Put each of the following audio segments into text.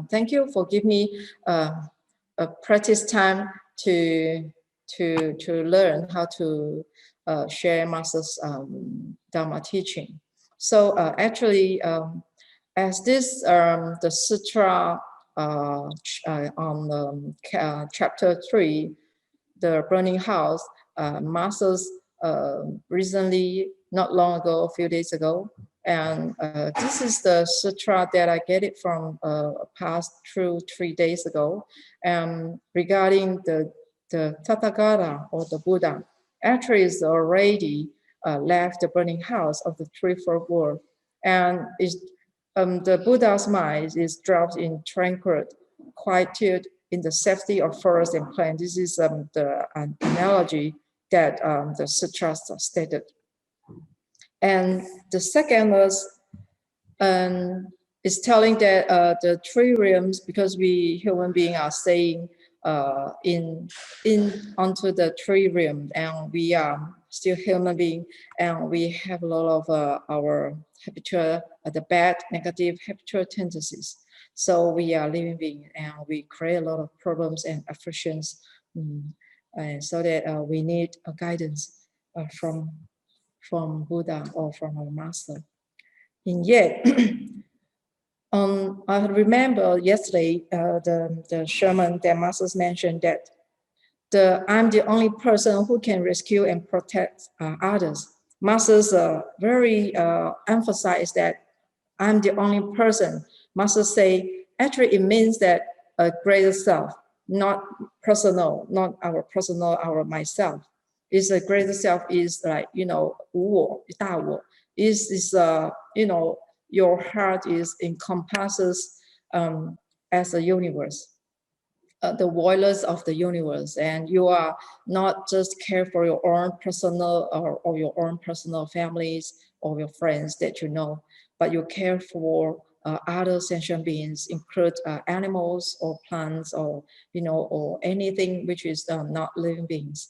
thank you for giving me a practice time to learn how to share Master's Dharma teaching. So actually, as this the sutra on chapter 3, the burning house, Master's recently, not long ago, a few days ago, and this is the sutra that I get it from past 3 days ago, regarding the Tathagata or the Buddha. Actually, is already left the burning house of the threefold world, and is the Buddha's mind is dropped in tranquil quietude in the safety of forest and plant. This is the analogy that the sutras stated. And the second was is telling that the 3 realms, because we human beings are staying onto the 3 realms, and we are still human beings, and we have a lot of our habitual, the bad, negative habitual tendencies. So we are living beings, and we create a lot of problems and afflictions, and so that we need a guidance from Buddha or from our master. And yet, I remember yesterday the Sherman that Masters mentioned that I'm the only person who can rescue and protect others. Masters very emphasize that I'm the only person. Masters say actually it means that a greater self, not personal, not our personal, our myself. Is a greater self is like, you know, 无我, 大我, is you know, your heart is encompasses as a universe, the boilers of the universe, and you are not just care for your own personal or your own personal families or your friends that you know, but you care for other sentient beings, include animals or plants or, you know, or anything which is not living beings.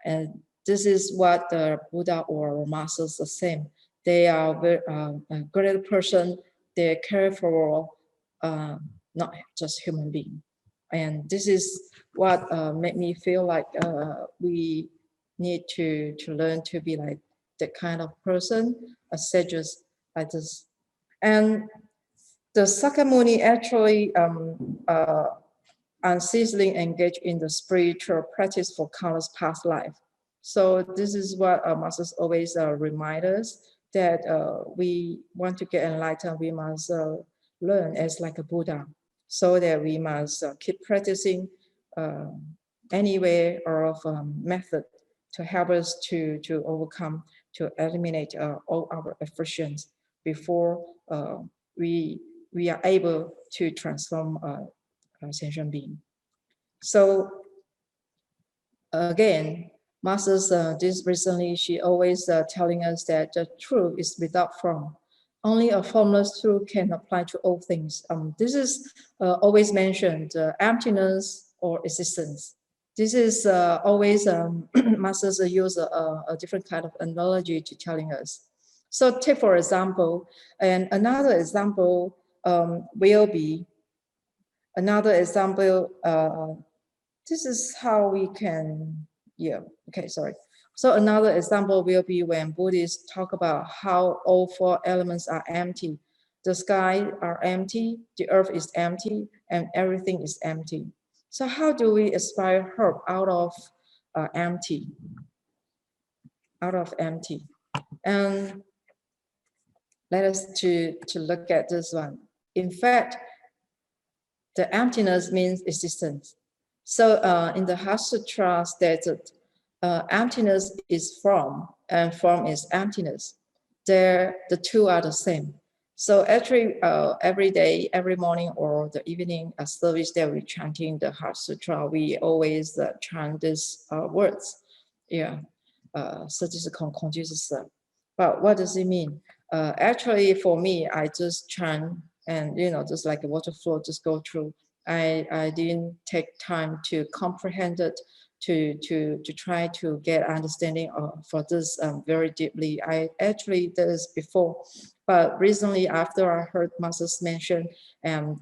And this is what the Buddha or masters are saying. They are a great person. They care for not just human being. And this is what made me feel like we need to learn to be like that kind of person, a sages like this. And the Sakyamuni actually unceasingly engaged in the spiritual practice for countless past life. So this is what masters always remind us, that we want to get enlightened, we must learn as like a Buddha, so that we must keep practicing any way or of method to help us to overcome, to eliminate all our afflictions before we are able to transform a sentient being. So again, Masters, this recently, she always telling us that the truth is without form. Only a formless truth can apply to all things. This is always mentioned, emptiness or existence. This is always, Masters use a different kind of analogy to telling us. So take for example, and another example will be, another example, this is how we can, yeah, okay, sorry. So another example will be when Buddhists talk about how all 4 elements are empty. The sky are empty, the earth is empty, and everything is empty. So how do we aspire hope out of empty? Out of empty. And let us to look at this one. In fact, the emptiness means existence. So in the Heart Sutra stated, emptiness is form and form is emptiness. The 2 are the same. So actually every day, every morning or the evening service that we're chanting the Heart Sutra, we always chant these words. Yeah, but what does it mean? Actually for me, I just chant and, you know, just like a water flow, just go through. I didn't take time to comprehend it, to try to get understanding for this very deeply. I actually did this before. But recently, after I heard Masters mention, and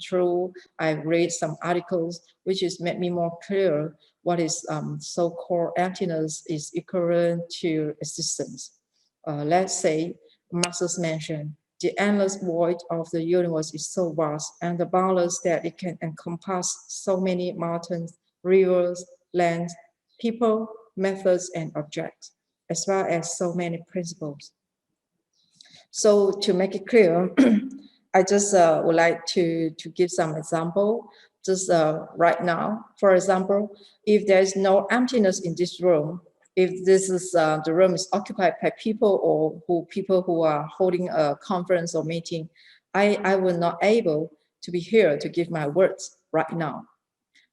I read some articles, which is made me more clear what is so-called emptiness is equivalent to existence. Let's say Masters mentioned the endless void of the universe is so vast and the boundless that it can encompass so many mountains, rivers, lands, people, methods, and objects, as well as so many principles. So to make it clear, I just would like to give some example just right now. For example, if there is no emptiness in this room, if this is the room is occupied by people or people who are holding a conference or meeting, I will not able to be here to give my words right now.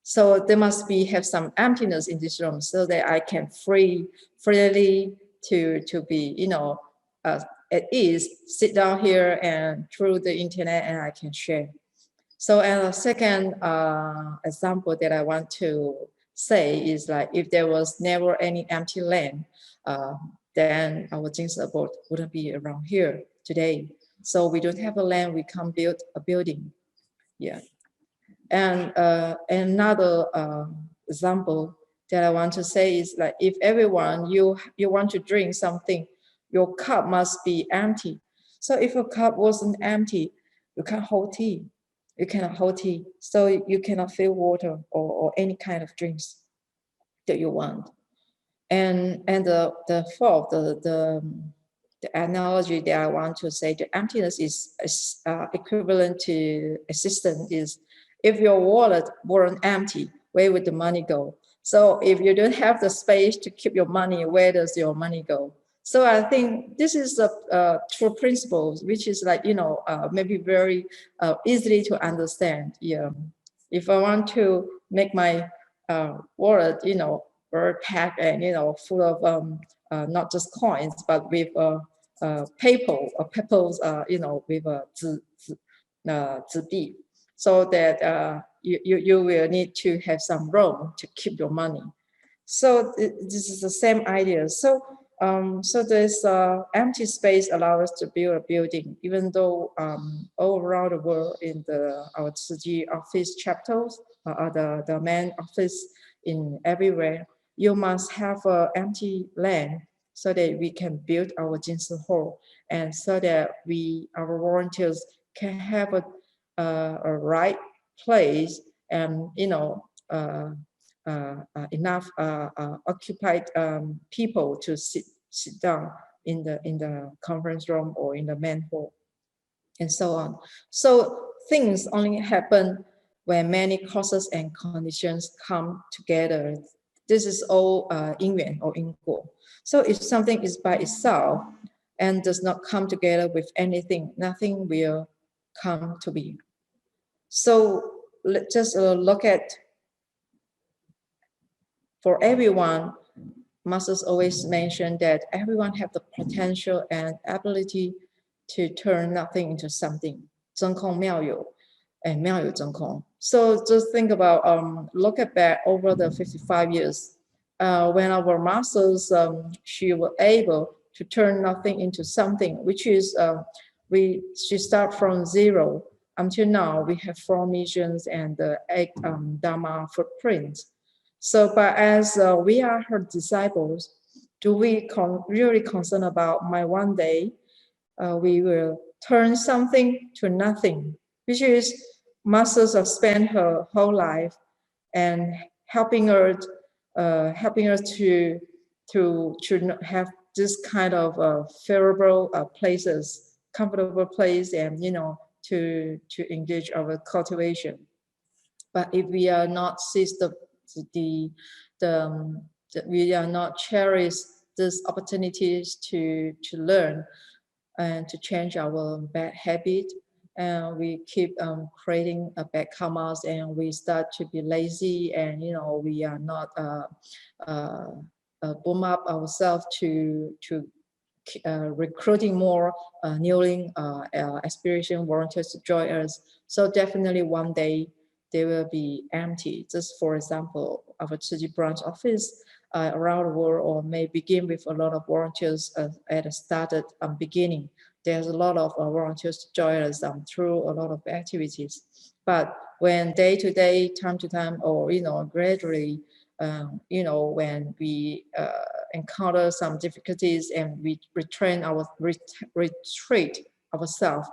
So there must have some emptiness in this room so that I can freely to be, you know, at ease, sit down here and through the internet and I can share. So and a second example that I want to say is like if there was never any empty land, then our Jing board wouldn't be around here today. So we don't have a land, we can't build a building. Yeah. And another example that I want to say is like if everyone you want to drink something, your cup must be empty. So if your cup wasn't empty, you can't hold tea. You cannot hold tea. So you cannot fill water or any kind of drinks that you want. And the fourth, the analogy that I want to say, the emptiness is equivalent to existence is if your wallet weren't empty, where would the money go? So if you don't have the space to keep your money, where does your money go? So I think this is a true principle, which is like, you know, maybe very easily to understand. Yeah. If I want to make my wallet, you know, very packed and, you know, full of not just coins, but with papers, you know, with a Tzu Chi, so that you will need to have some room to keep your money. So this is the same idea. So so this empty space allows us to build a building, even though all around the world in our Tzu Chi office chapters, the main office in everywhere, you must have an empty land so that we can build our Jinsu hall and so that our volunteers can have a right place and, you know, enough occupied people to sit down in the conference room or in the main hall and so on. So things only happen when many causes and conditions come together. This is all 因缘 or 因果. So if something is by itself and does not come together with anything, nothing will come to be. So let's just look at, for everyone, Masters always mention that everyone have the potential and ability to turn nothing into something. 真空妙有 and 妙有真空. So just think about, look at back over the 55 years, when our masters, she was able to turn nothing into something, which is, she start from zero. Until now, we have 4 missions and the 8 Dharma footprints. So, but as we are her disciples, do we really concern about my one day we will turn something to nothing, which is Masters have spent her whole life and helping her to have this kind of favorable places, comfortable place, and, you know, to engage our cultivation. But if we are not seize we are not cherish these opportunities to learn and to change our bad habit, and we keep creating a bad karmas, and we start to be lazy, and, you know, we are not boom up ourselves to recruiting more newly aspiration volunteers to join us. So definitely one day they will be empty. Just for example, our Tzu Chi branch office around the world, or may begin with a lot of volunteers at a started beginning. there's a lot of volunteers to join us through a lot of activities. But when day to day, time to time, or gradually, when we encounter some difficulties and we retreat ourselves,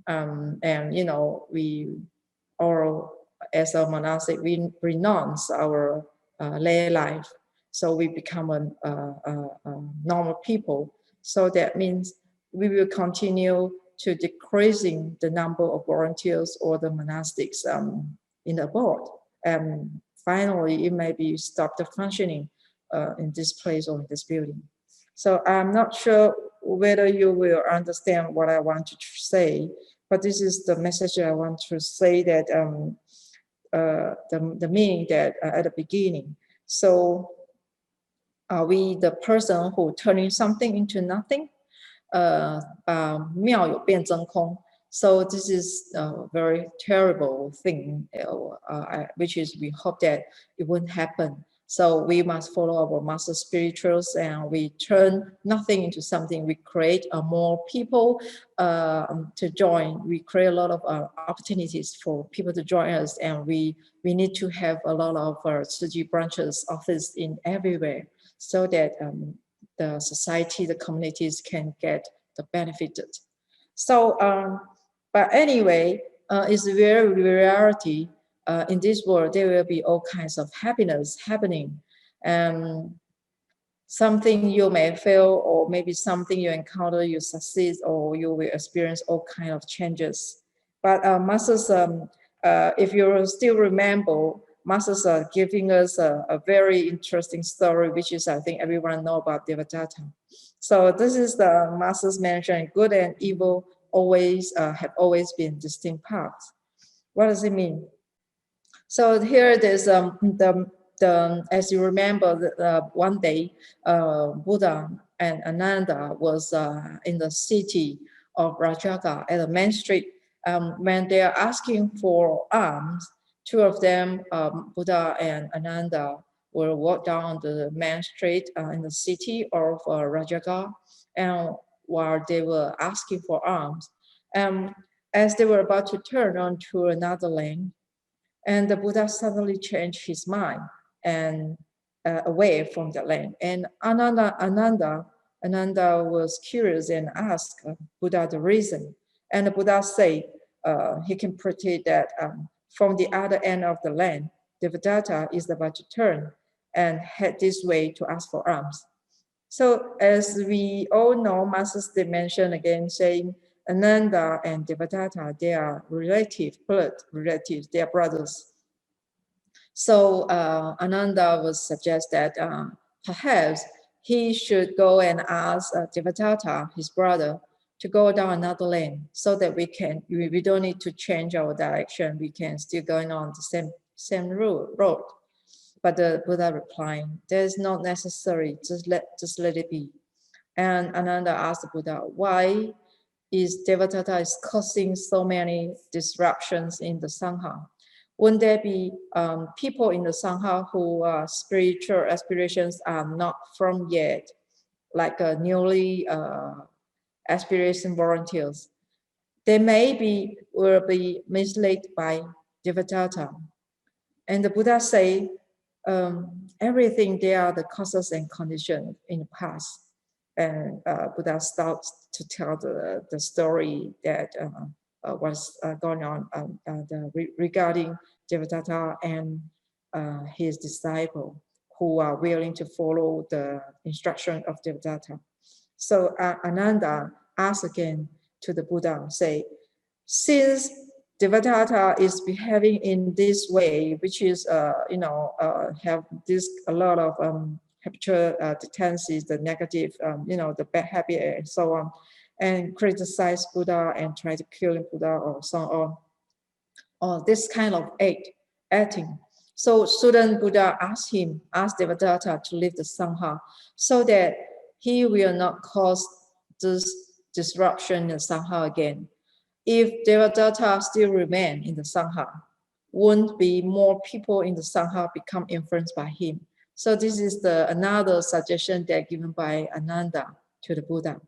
and we, or as a monastic, we renounce our lay life, so we become a normal people. So that means we will continue to decreasing the number of volunteers or the monastics in the board, and finally it may be stop the functioning in this place or in this building. So I'm not sure whether you will understand what I want to say, but this is the message I want to say, that the meaning that at the beginning. So are we the person who turning something into nothing? 妙有变真空. So this is a very terrible thing, which is we hope that it won't happen. So we must follow our master spirituals, and we turn nothing into something. We create more people to join. We create a lot of opportunities for people to join us, and we need to have a lot of Tzu Chi branches office in everywhere, so that the society, the communities can get the benefited. So, but anyway, it's very reality. In this world, there will be all kinds of happiness happening. Something you may fail, or maybe something you encounter, you succeed, or you will experience all kinds of changes. But masters, if you still remember, masters are giving us a very interesting story, which is, I think everyone know about Devadatta. So this is the masters mentioned, good and evil always have always been distinct parts. What does it mean? So here there's as you remember, one day Buddha and Ananda was in the city of Rajaga at the main street. When they are asking for alms, two of them, Buddha and Ananda, will walk down the main street in the city of Rajaga, and while they were asking for alms, as they were about to turn onto another lane, and the Buddha suddenly changed his mind and away from the lane. And Ananda was curious and asked Buddha the reason. And the Buddha said he can predict that from the other end of the lane, Devadatta is about to turn and head this way to ask for alms. So as we all know, Masters did mention again saying Ananda and Devadatta, they are blood relatives, they are brothers. So Ananda would suggest that perhaps he should go and ask Devadatta, his brother, to go down another lane, so that we don't need to change our direction. We can still going on the same road. But the Buddha replied, "There's not necessary. Just let it be." And Ananda asked the Buddha, "Why is Devadatta is causing so many disruptions in the Sangha? Wouldn't there be people in the Sangha who spiritual aspirations are not from yet, like newly aspiration volunteers? They will be misled by Devadatta." And the Buddha say, everything there are the causes and conditions in the past. And Buddha starts to tell the story that was going on regarding Devadatta and his disciple, who are willing to follow the instruction of Devadatta. So Ananda asked again to the Buddha, say, since Devadatta is behaving in this way, which is, have a lot of habitual tendencies, the negative, the bad habit and so on, and criticize Buddha and try to kill Buddha or so on, or this kind of acting. So shouldn't Buddha ask Devadatta to leave the Sangha, so that he will not cause this disruption in the Sangha again? If Devadatta still remain in the Sangha, won't be more people in the Sangha become influenced by him? So this is another suggestion that given by Ananda to the Buddha.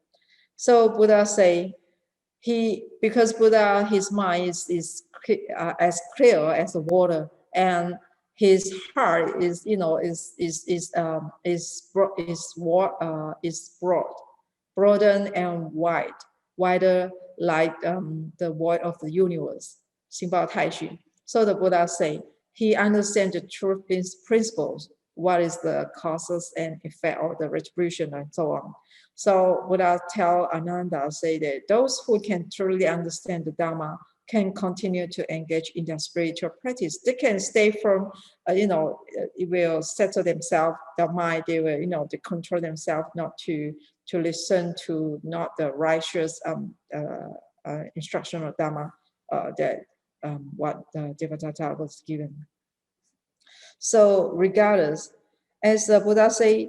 So Buddha say, because Buddha, his mind is as clear as the water, and his heart is, broadened and wide, wider like the void of the universe. 心报太虚. So the Buddha say he understands the truth principles, what is the causes and effect of the retribution and so on. So Buddha tell Ananda, say that those who can truly understand the Dharma can continue to engage in their spiritual practice. They can stay from, it will settle themselves, their mind, they will, they control themselves not to listen to not the righteous instruction of Dharma that what the Devadatta was given. So regardless, as the Buddha say,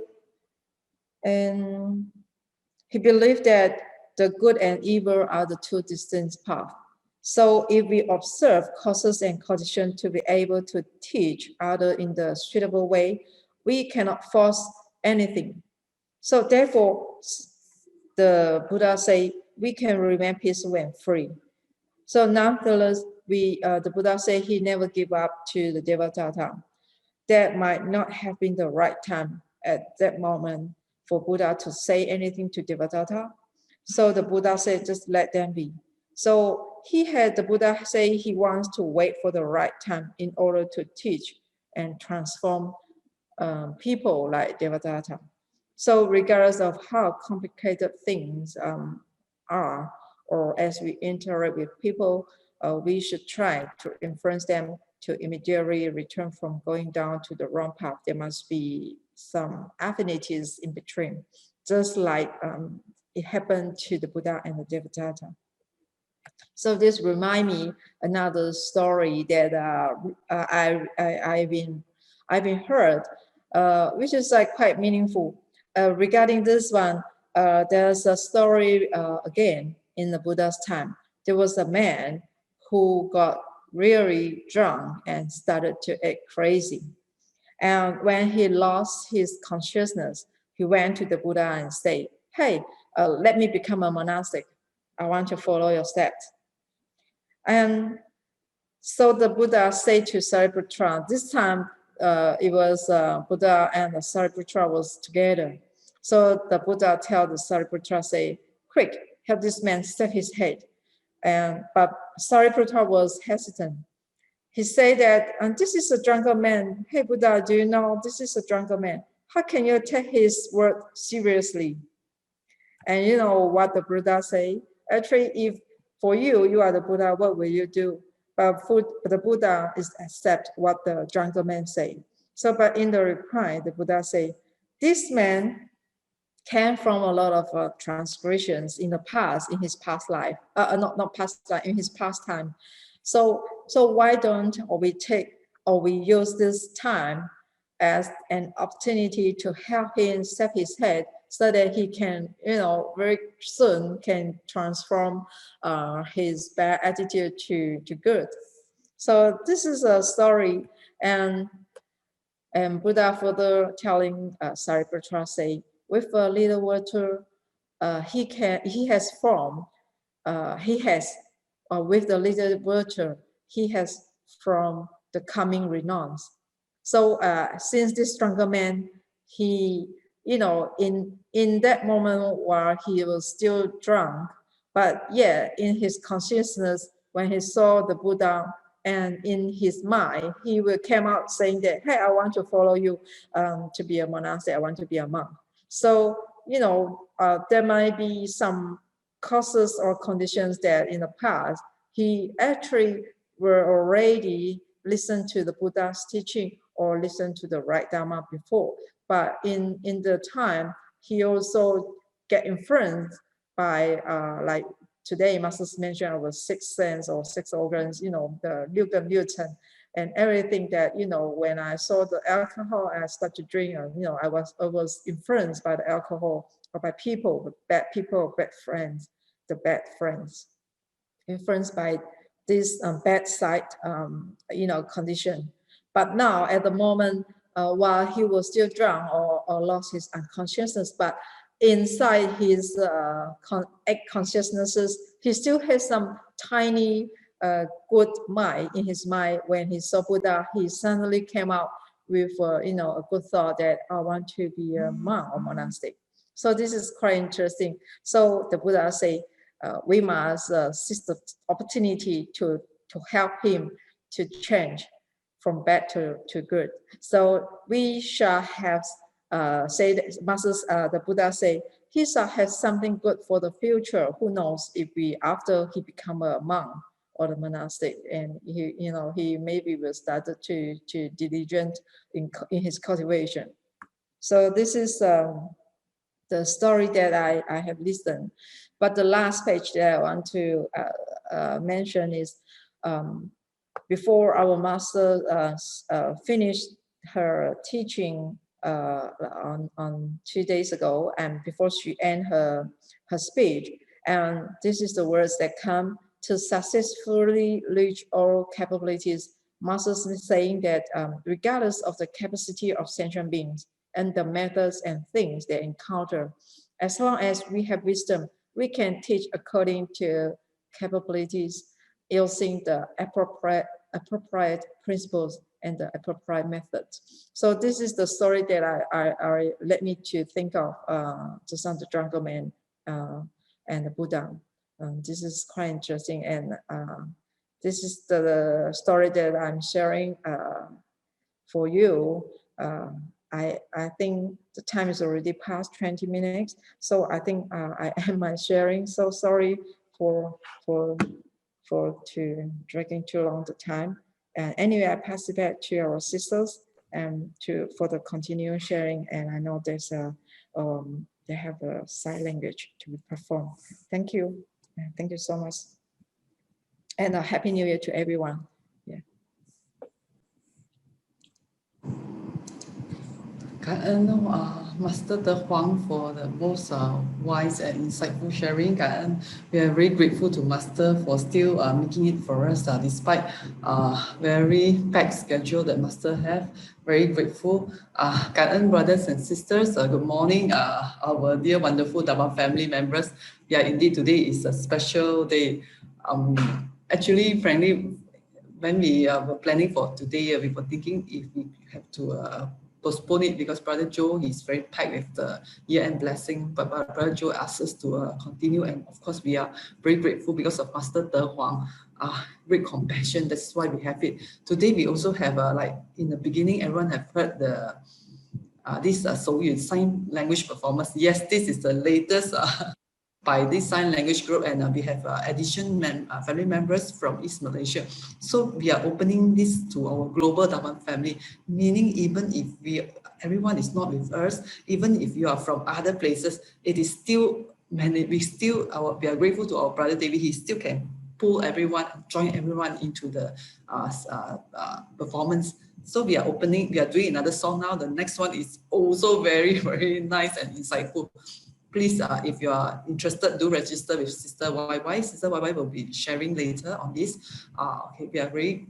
and he believed that the good and evil are the two distinct paths. So if we observe causes and conditions to be able to teach others in the suitable way, we cannot force anything. So therefore, the Buddha say we can remain peaceful and free. So nonetheless, the Buddha say he never give up to the Devadatta. That might not have been the right time at that moment for Buddha to say anything to Devadatta. So the Buddha said, just let them be. So the Buddha say he wants to wait for the right time in order to teach and transform people like Devadatta. So regardless of how complicated things are, or as we interact with people, we should try to influence them to immediately return from going down to the wrong path. There must be some affinities in between, just like it happened to the Buddha and the Devadatta. So this reminds me another story that I've been heard, which is like quite meaningful. Regarding this one, there's a story again in the Buddha's time. There was a man who got really drunk and started to act crazy. And when he lost his consciousness, he went to the Buddha and said, hey, let me become a monastic. I want to follow your steps. And so the Buddha said to Sariputra, this time it was Buddha and the Sariputra was together. So the Buddha tell the Sariputra, say, quick, help this man set his head. But Sariputra was hesitant. He said that, and this is a drunken man. Hey, Buddha, do you know this is a drunken man? How can you take his word seriously? And you know what the Buddha say? Actually, if for you are the Buddha, what will you do? But for the Buddha is accept what the drunken man say. So, but in the reply, the Buddha say, this man came from a lot of transgressions in the past, in his past life, not past life, in his past time. So why don't we use this time as an opportunity to help him set his head so that he can, very soon can transform his bad attitude to good. So this is a story, and Buddha further telling Sariputra say, with a little water, with the little water, he has from the coming renounce. So since this stronger man, he, in that moment while he was still drunk, but yeah, in his consciousness, when he saw the Buddha, and in his mind, he will come out saying that, hey, I want to follow you to be a monastic, I want to be a monk. So, there might be some causes or conditions that in the past, he actually were already listened to the Buddha's teaching or listened to the right Dharma before. But in the time, he also get influenced by like today, Masters mentioned our sixth sense or six organs, the 六根六尘 and everything that, when I saw the alcohol and I started to drink, I was influenced by the alcohol or by people, bad friends, influenced by this bad side, condition. But now at the moment, while he was still drunk or lost his unconsciousness, but inside his act consciousnesses, he still has some tiny good mind in his mind. When he saw Buddha, he suddenly came out with you know, a good thought that I want to be a monk or monastic. So this is quite interesting. So the Buddha say we must seize the opportunity to help him to change from bad to good. So we shall have say that Masters, the Buddha say, he shall have something good for the future. Who knows if we, after he become a monk or the monastic, and he, you know, he maybe will start to diligent in his cultivation. So this is the story that I have listened. But the last page that I want to mention is before our master finished her teaching on 2 days ago, and before she end her speech, and this is the words that come: to successfully reach all capabilities. Master is saying that regardless of the capacity of sentient beings and the methods and things they encounter, as long as we have wisdom, we can teach according to capabilities, using the appropriate principles and the appropriate methods. So this is the story that I led me to think of the Son of the Drunken Man and the Buddha. This is quite interesting, and this is the story that I'm sharing for you. I think the time is already past 20 minutes, so I think I end my sharing. So sorry for dragging too long the time. And anyway, I pass it back to our sisters and for the continuing sharing. And I know there's they have a sign language to perform. Thank you. Thank you so much. And a happy new year to everyone. Yeah. Cảm ơn MasterDeHuang for the most wise and insightful sharing. Cảm ơn. We are very grateful to Master for still making it for us despite very packed schedule that Master have. Very grateful. Cảm ơn brothers and sisters. Good morning, our dear wonderful Dharma family members. Yeah, indeed today is a special day. Actually, frankly, when we were planning for today, we were thinking if we have to postpone it because Brother Joe is very packed with the year-end blessing, but Brother Joe asked us to continue, and of course we are very grateful because of MasterDeHuang, great compassion. That's why we have it today. We also have like in the beginning, everyone have heard the this SisYY sign language performance. Yes, this is the latest by this sign language group, and we have addition family members from East Malaysia. So we are opening this to our global Dharma family, meaning even if everyone is not with us, even if you are from other places, it is still we are grateful to our brother David. He still can pull everyone, join everyone into the performance. So we are doing another song now. The next one is also very, very nice and insightful. Please, if you are interested, do register with SisYY. SisYY will be sharing later on this. Okay, we are very.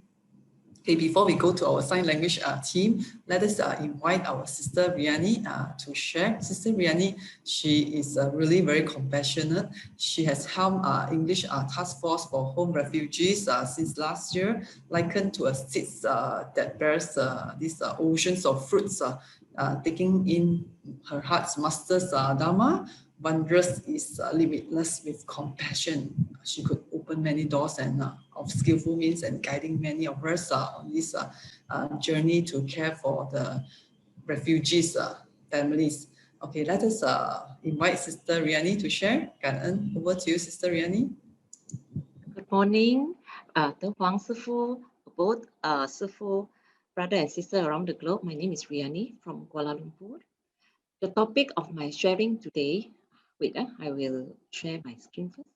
Okay, before we go to our sign language team, let us invite our Sister Riyani to share. Sister Riyani, she is really very compassionate. She has helmed English task force for home refugees since last year, likened to a seed that bears these oceans of fruits, taking in her heart's Master's Dharma. Wondrous is limitless with compassion. She could open many doors and of skillful means and guiding many of us on this journey to care for the refugees families. Okay, let us invite Sister Riyani to share. Cảm ơn. Over to you, Sister Riyani. Good morning, Huang Sifu, both Sifu, brother and sister around the globe. My name is Riyani from Kuala Lumpur. The topic of my sharing today, wait, I will share my screen first.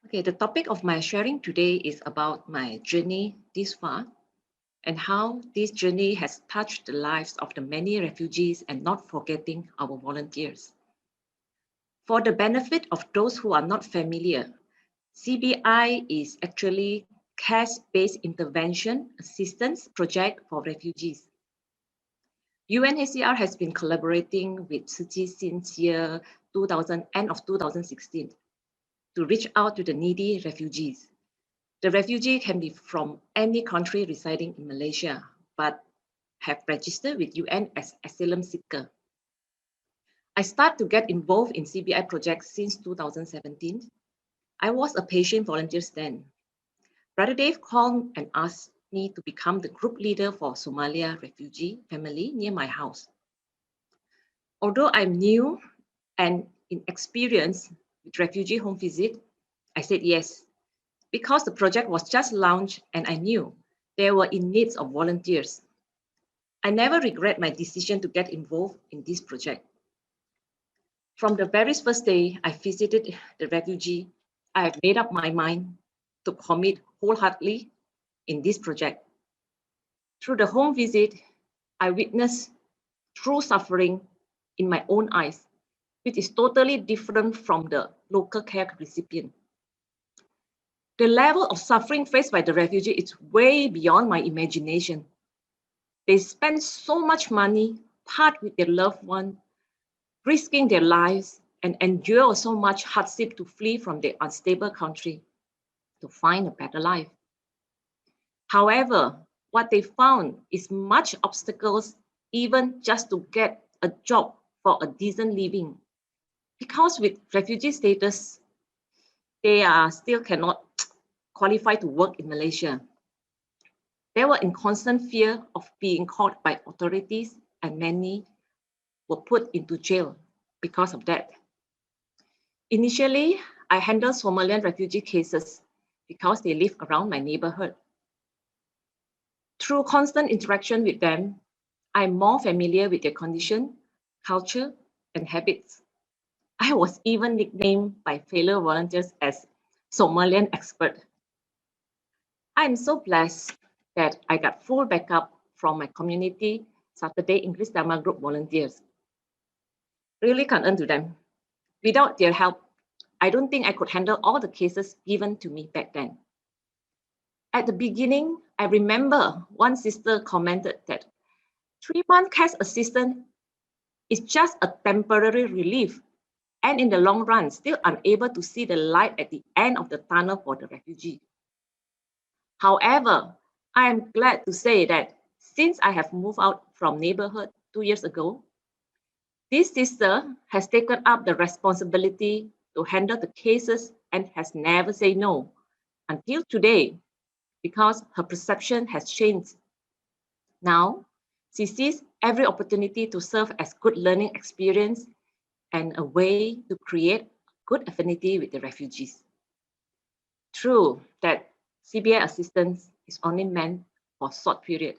Okay, the topic of my sharing today is about my journey this far and how this journey has touched the lives of the many refugees and not forgetting our volunteers. For the benefit of those who are not familiar, CBI is actually cash-based intervention assistance project for refugees. UNHCR has been collaborating with Tzu Chi since end of 2016 to reach out to the needy refugees. The refugee can be from any country residing in Malaysia, but have registered with UN as asylum seeker. I started to get involved in CBI projects since 2017. I was a patient volunteer then. BroDavid called and asked me to become the group leader for Somalia refugee family near my house. Although I'm new and inexperienced with refugee home visit, I said yes, because the project was just launched and I knew they were in need of volunteers. I never regret my decision to get involved in this project. From the very first day I visited the refugee, I have made up my mind to commit wholeheartedly in this project. Through the home visit, I witnessed true suffering in my own eyes, which is totally different from the local care recipient. The level of suffering faced by the refugee is way beyond my imagination. They spend so much money, part with their loved one, risking their lives, and endure so much hardship to flee from their unstable country to find a better life. However, what they found is much obstacles, even just to get a job for a decent living. Because with refugee status, they still cannot qualify to work in Malaysia. They were in constant fear of being caught by authorities, and many were put into jail because of that. Initially, I handled Somalian refugee cases because they live around my neighborhood. Through constant interaction with them, I'm more familiar with their condition, culture, and habits. I was even nicknamed by fellow volunteers as Somalian expert. I'm so blessed that I got full backup from my community Saturday English Dharma group volunteers. Really can't earn to them. Without their help, I don't think I could handle all the cases given to me back then. At the beginning, I remember one sister commented that 3-month cash assistance is just a temporary relief, and in the long run, still unable to see the light at the end of the tunnel for the refugee. However, I am glad to say that since I have moved out from neighborhood 2 years ago, this sister has taken up the responsibility to handle the cases and has never said no until today, because her perception has changed. Now, she sees every opportunity to serve as good learning experience and a way to create good affinity with the refugees. True that CBI assistance is only meant for a short period,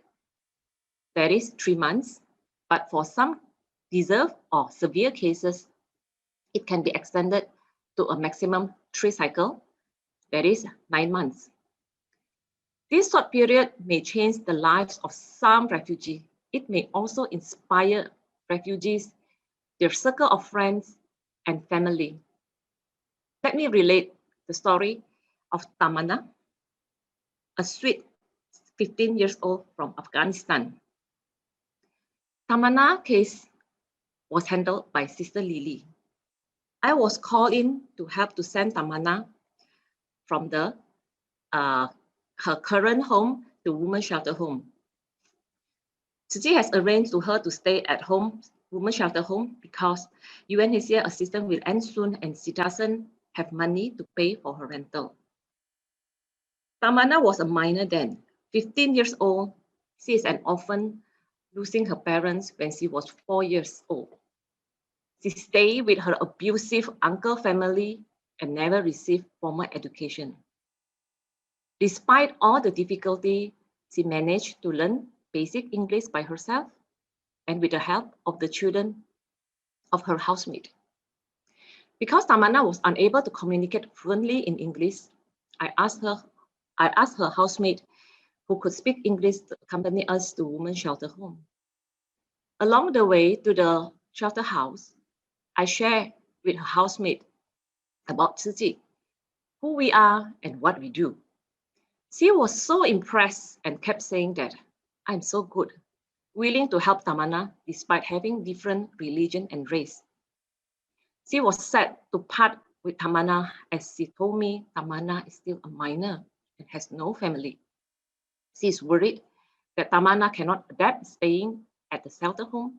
that is 3 months, but for some deserved or severe cases, it can be extended to a maximum 3 cycles, that is 9 months. This short period may change the lives of some refugees. It may also inspire refugees, their circle of friends, and family. Let me relate the story of Tamana, a sweet 15 years old from Afghanistan. Tamana case was handled by Sister Lily. I was called in to help to send Tamana from her current home to women's shelter home. Tzu Chi has arranged to her to stay at home, women's shelter home, because UNHCR assistance will end soon and she doesn't have money to pay for her rental. Tamana was a minor then, 15 years old. She is an orphan, losing her parents when she was 4 years old. She stayed with her abusive uncle family and never received formal education. Despite all the difficulty, she managed to learn basic English by herself and with the help of the children of her housemate. Because Tamana was unable to communicate fluently in English, I asked her housemate who could speak English to accompany us to women's shelter home. Along the way to the shelter house, I shared with her housemate about Tzu Chi, who we are and what we do. She was so impressed and kept saying that I'm so good, willing to help Tamana despite having different religion and race. She was sad to part with Tamana as she told me Tamana is still a minor and has no family. She is worried that Tamana cannot adapt staying at the shelter home.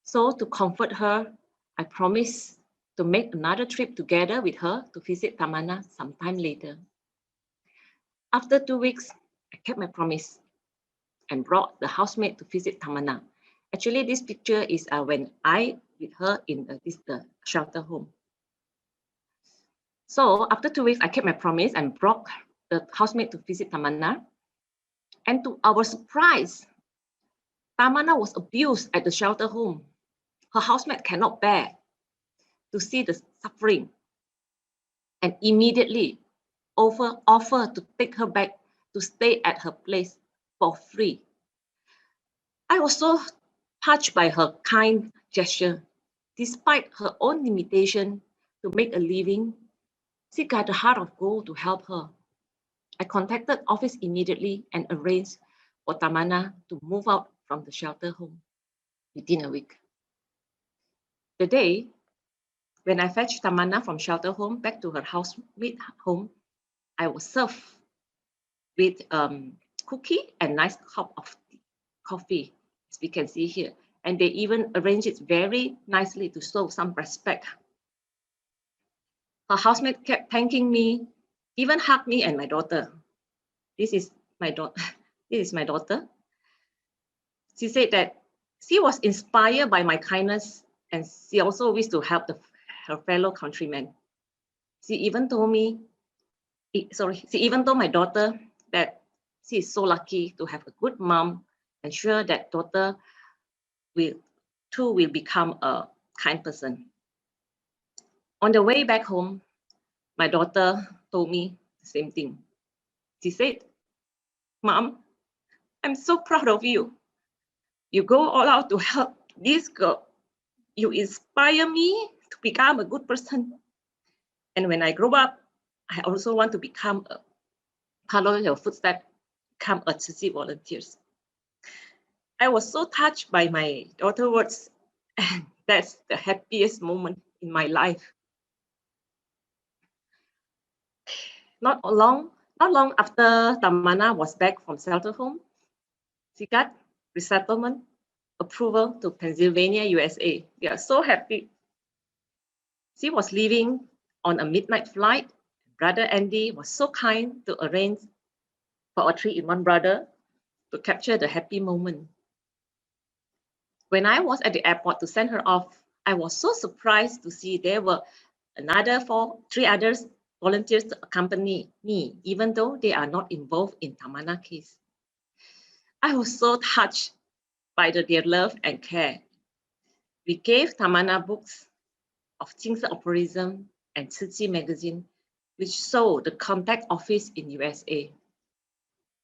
So to comfort her, I promised to make another trip together with her to visit Tamana sometime later. After 2 weeks, I kept my promise and brought the housemaid to visit Tamana. Actually, this picture is when I with her in the shelter home. So after 2 weeks, I kept my promise and brought the housemaid to visit Tamana. And to our surprise, Tamana was abused at the shelter home. Her housemate cannot bear to see the suffering and immediately offered to take her back to stay at her place for free. I was so touched by her kind gesture. Despite her own limitation to make a living, she got a heart of gold to help her. I contacted office immediately and arranged for Tamana to move out from the shelter home within a week. The day when I fetched Tamana from shelter home back to her housemate home, I was served with cookie and nice cup of coffee, as we can see here. And they even arranged it very nicely to show some respect. Her housemate kept thanking me, even hugged me and my daughter. This is my daughter. This is my daughter. She said that she was inspired by my kindness and she also wished to help her fellow countrymen. She even told me, she even told my daughter that she is so lucky to have a good mom and sure that daughter will become a kind person. On the way back home, my daughter told me the same thing. She said, Mom, I'm so proud of you. You go all out to help this girl. You inspire me to become a good person. And when I grow up, I also want to follow your footsteps, become a Tzu Chi volunteer. I was so touched by my daughter's words, and that's the happiest moment in my life. Not long after Tamana was back from shelter home, she got resettlement approval to Pennsylvania, USA. We are so happy. She was leaving on a midnight flight. Brother Andy was so kind to arrange for a 3-in-1 brother to capture the happy moment. When I was at the airport to send her off, I was so surprised to see there were three others volunteers to accompany me, even though they are not involved in Tamana case. I was so touched by their love and care. We gave Tamana books of Jing's Operation and Tzu Chi magazine, which show the contact office in USA.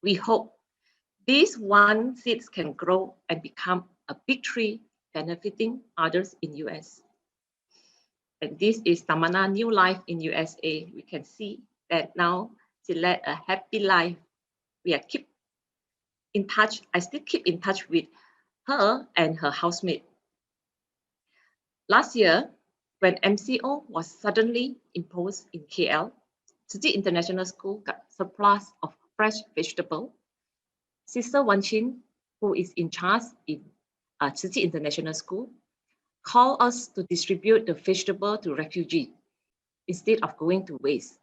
We hope these one seeds can grow and become a big tree benefiting others in US. And this is Tamana new life in USA. We can see that now she led a happy life. We are keep in touch. I still keep in touch with her and her housemate. Last year, when MCO was suddenly imposed in KL, Tzu Chi International School got surplus of fresh vegetable. Sister Wan Chin, who is in charge in Tzu Chi International School, called us to distribute the vegetable to refugees instead of going to waste.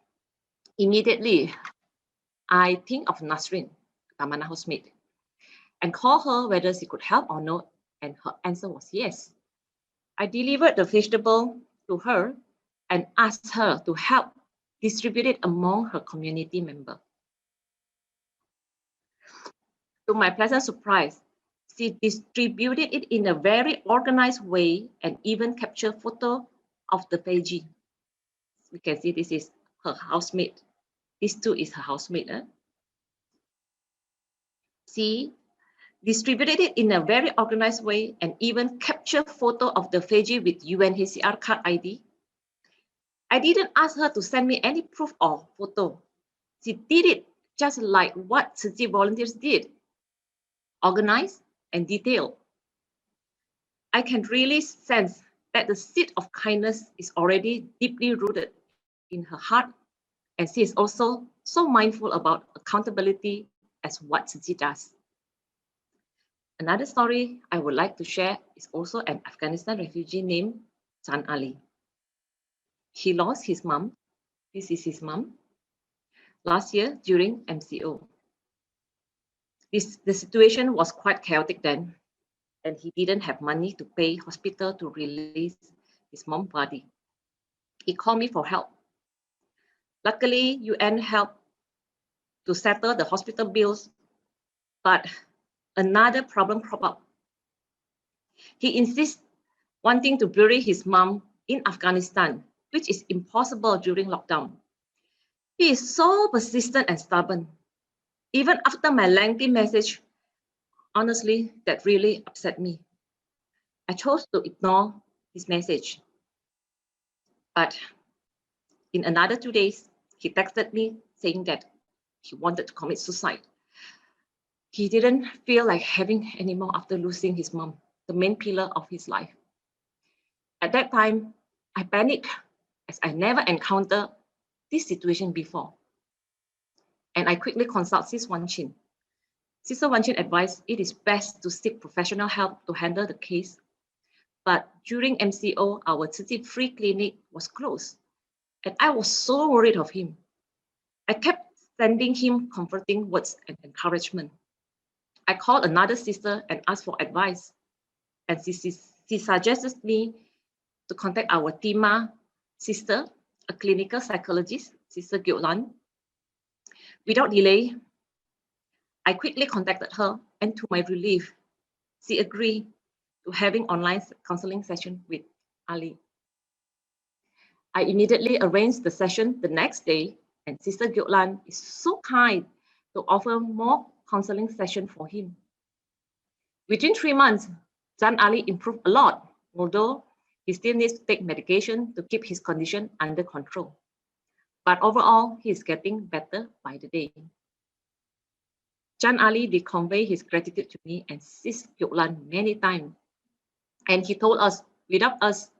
Immediately, I think of Nasrin, Tamana housemate, and called her whether she could help or not, and her answer was yes. I delivered the vegetable to her and asked her to help distribute it among her community members. To my pleasant surprise, she distributed it in a very organized way and even captured photo of the veggie. We can see this is her housemate. This too is her housemate. She distributed it in a very organized way and even captured photo of the veggie with UNHCR card ID. I didn't ask her to send me any proof or photo. She did it just like what Tzu Chi volunteers did, organized and detailed. I can really sense that the seed of kindness is already deeply rooted in her heart, and she is also so mindful about accountability as what Tzu Chi does. Another story I would like to share is also an Afghanistan refugee named Chan Ali. He lost his mom. This is his mom. Last year during MCO. The situation was quite chaotic then, and he didn't have money to pay hospital to release his mom's body. He called me for help. Luckily, UN helped to settle the hospital bills, but another problem cropped up. He insists wanting to bury his mom in Afghanistan, which is impossible during lockdown. He is so persistent and stubborn. Even after my lengthy message, honestly, that really upset me. I chose to ignore his message. But in another 2 days, he texted me saying that he wanted to commit suicide. He didn't feel like having anymore after losing his mom, the main pillar of his life. At that time, I panicked as I never encountered this situation before. And I quickly consulted Sis Wan Chin. Sister Wan Chin advised it is best to seek professional help to handle the case. But during MCO, our Tzu Chi free clinic was closed, and I was so worried of him. I kept sending him comforting words and encouragement. I called another sister and asked for advice, and she suggested me to contact our Tima sister, a clinical psychologist, Sister Gyulan. Without delay, I quickly contacted her, and to my relief, she agreed to having online counseling session with Ali. I immediately arranged the session the next day, and Sister Gyulan is so kind to offer more counseling session for him. Within 3 months, Jan Ali improved a lot, although he still needs to take medication to keep his condition under control. But overall, he is getting better by the day. Jan Ali did convey his gratitude to me and Sis Gyulan many times. And he told us, without us,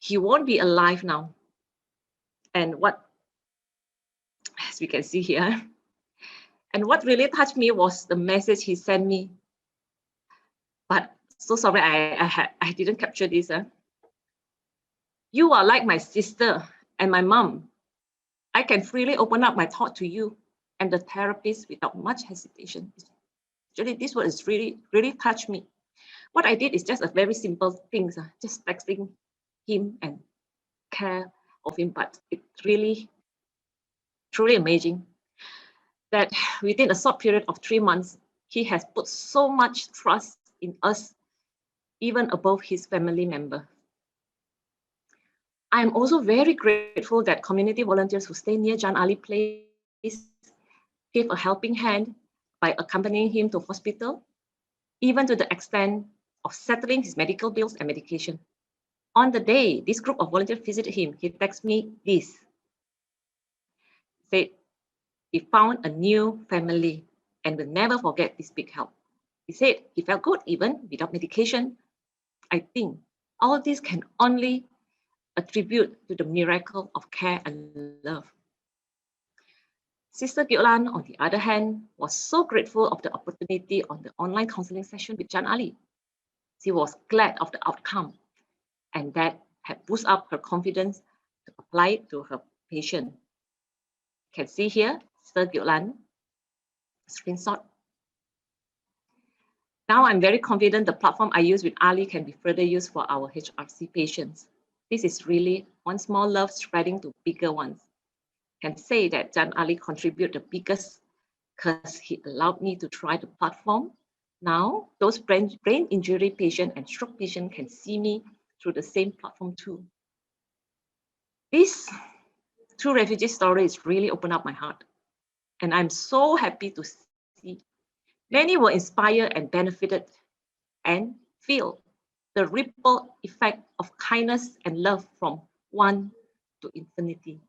he won't be alive now. And what, as we can see here, and what really touched me was the message he sent me. But so sorry, I didn't capture this. You are like my sister and my mom. I can freely open up my thought to you and the therapist without much hesitation. Actually, this word is really touched me. What I did is just a very simple thing, just texting him and care of him, but it's really, truly amazing that within a short period of 3 months, he has put so much trust in us, even above his family member. I'm also very grateful that community volunteers who stay near Jan Ali Place gave a helping hand by accompanying him to hospital, even to the extent of settling his medical bills and medication. On the day this group of volunteers visited him, he texted me this. Said he found a new family and will never forget this big help. He said he felt good even without medication. I think all this can only attribute to the miracle of care and love. Sister Gyulan, on the other hand, was so grateful of the opportunity on the online counseling session with Jan Ali. She was glad of the outcome, and that had boosted up her confidence to apply it to her patient. You can see here, Sister Gyulan, screenshot. Now I'm very confident the platform I use with Ali can be further used for our HRC patients. This is really one small love spreading to bigger ones. Can say that Jan Ali contributed the biggest because he allowed me to try the platform. Now, those brain injury patients and stroke patients can see me through the same platform too. This true refugee story is really opened up my heart. And I'm so happy to see many were inspired and benefited and feel the ripple effect of kindness and love from one to infinity.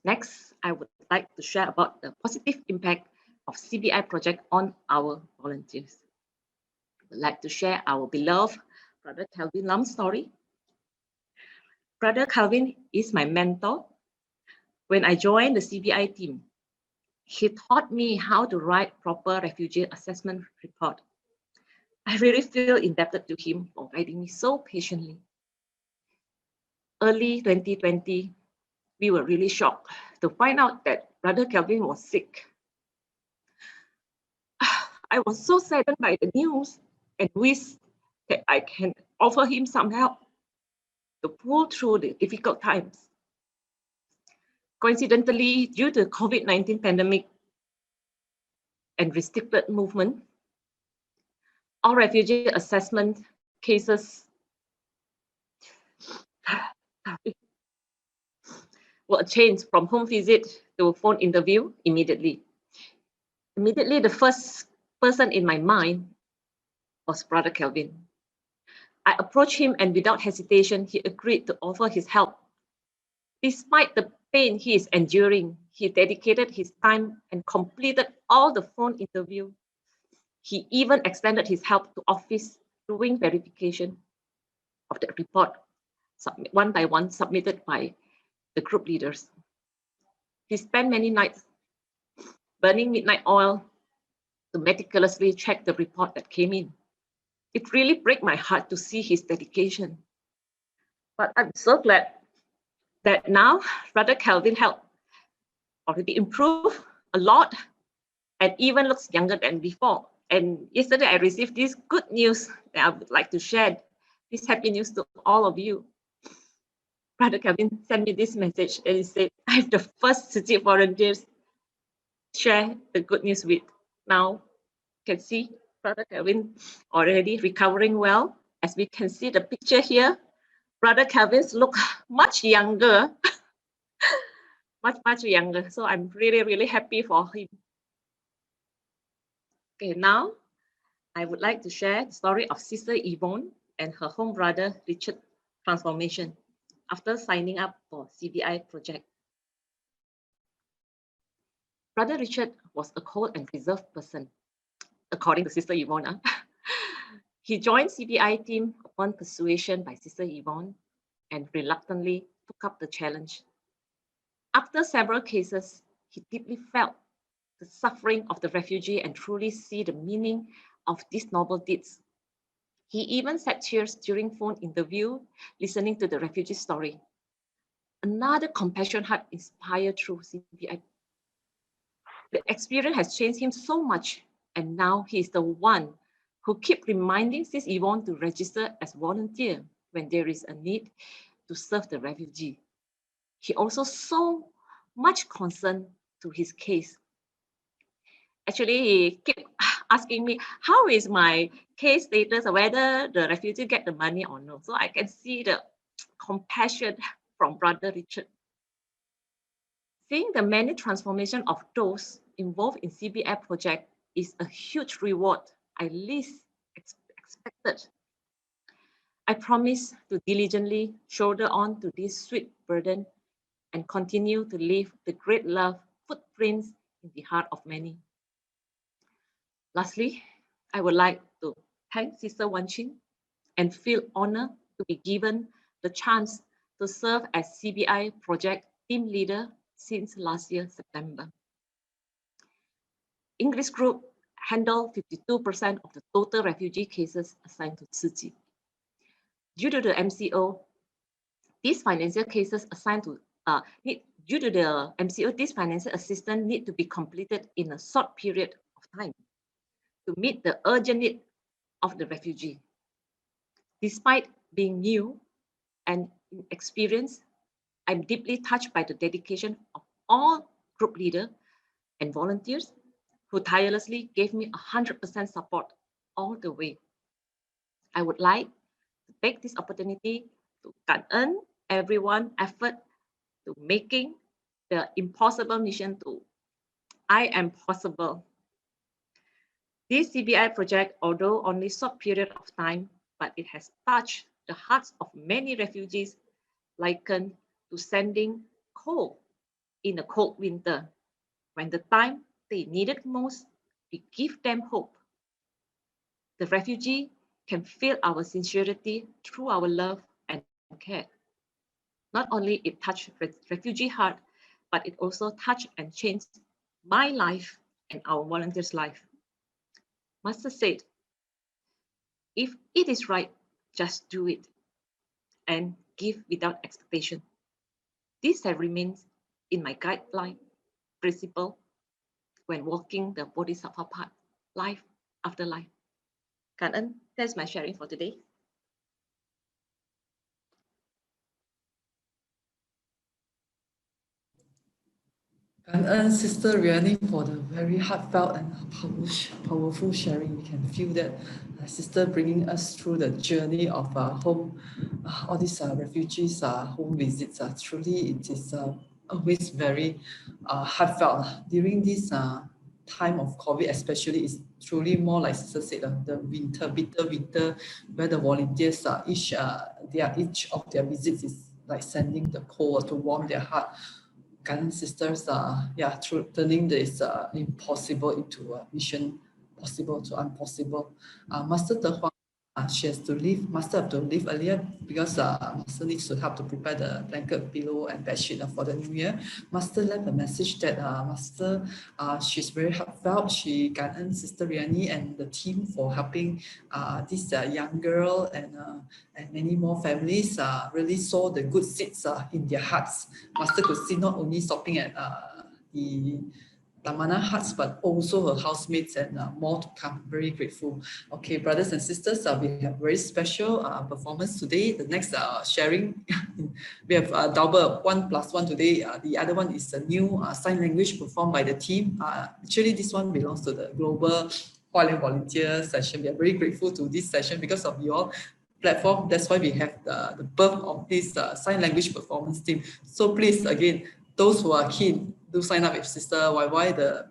Next, I would like to share about the positive impact of CBI project on our volunteers. I would like to share our beloved Brother Calvin Lam's story. Brother Calvin is my mentor. When I joined the CBI team, he taught me how to write proper refugee assessment report. I really feel indebted to him for guiding me so patiently. Early 2020, we were really shocked to find out that Brother Calvin was sick. I was so saddened by the news and wished that I can offer him some help to pull through the difficult times. Coincidentally, due to COVID-19 pandemic and restricted movement, all refugee assessment cases were changed from home visit to phone interview immediately. Immediately, the first person in my mind was Brother Calvin. I approached him and without hesitation, he agreed to offer his help. Despite the pain he is enduring, he dedicated his time and completed all the phone interview. He even extended his help to office doing verification of the report, one by one submitted by the group leaders. He spent many nights burning midnight oil to meticulously check the report that came in. It really broke my heart to see his dedication. But I'm so glad that now Brother Calvin health already improved a lot and even looks younger than before. And yesterday I received this good news that I would like to share this happy news to all of you. Brother Calvin sent me this message and he said, I'm the first Tzu Chi volunteers share the good news with. Now you can see Brother Calvin already recovering well. As we can see the picture here, Brother Calvin's look much younger, much younger. So I'm really happy for him. Okay, now I would like to share the story of Sister Yvonne and her home brother Richard transformation after signing up for CBI project. Brother Richard was a cold and reserved person, according to Sister Yvonne. He joined CBI team upon persuasion by Sister Yvonne and reluctantly took up the challenge. After several cases, he deeply felt the suffering of the refugee and truly see the meaning of these noble deeds. He even shed tears during phone interview, listening to the refugee story. Another compassion heart inspired through CBI. The experience has changed him so much, and now he is the one who keeps reminding Sis Yvonne to register as volunteer when there is a need to serve the refugee. He also so much concern to his case. Actually, he kept asking me, how is my case status, whether the refugee get the money or no. So I can see the compassion from Brother Richard. Seeing the many transformation of those involved in CBI project is a huge reward I least expected. I promise to diligently shoulder on to this sweet burden and continue to leave the great love footprints in the heart of many. Lastly, I would like to thank Sister Wan Chin and feel honored to be given the chance to serve as CBI project team leader since last year, September. English group handled 52% of the total refugee cases assigned to Tzu Chi. Due to the MCO, these financial cases assigned to due to the MCO, this financial assistance need to be completed in a short period of time to meet the urgent need of the refugee. Despite being new and inexperienced, I'm deeply touched by the dedication of all group leaders and volunteers who tirelessly gave me 100% support all the way. I would like to take this opportunity to感恩 everyone's effort to making the impossible mission to I am possible. This CBI project, although only short period of time, but it has touched the hearts of many refugees, likened to sending coal in a cold winter. When the time they need it most, we give them hope. The refugee can feel our sincerity through our love and care. Not only it touched refugee heart, but it also touched and changed my life and our volunteers' life. Master said, if it is right, just do it and give without expectation. This has remained in my guideline principle when walking the Bodhisattva path, life after life. Cảm ơn. That's my sharing for today.感恩 SisRiyani for the very heartfelt and powerful sharing. We can feel that Sister bringing us through the journey of home, all these refugees' home visits. Truly, it is always very heartfelt. During this time of COVID, especially, it's truly more like Sister said, the winter, bitter winter, where the volunteers each of their visits is like sending the cold to warm their heart. Guiding sisters turning this impossible into a mission possible to impossible. MasterDeHuang, she has to leave. Master have to leave earlier because Master needs to help to prepare the blanket, pillow, and bedsheet for the new year. Master left a message that Master, she's very heartfelt. She guided SisRiyani and the team for helping this young girl and many more families really saw the good seeds in their hearts. Master could see not only stopping at the Tamana huts, but also her housemates and more to come. Very grateful. Okay, brothers and sisters, we have very special performance today. The next sharing, we have double 1+1 today. The other one is a new sign language performed by the team. Actually, this one belongs to the global Hualien volunteer session. We are very grateful to this session because of your platform. That's why we have the birth of this sign language performance team. So please, again, those who are keen, do sign up with SisYY.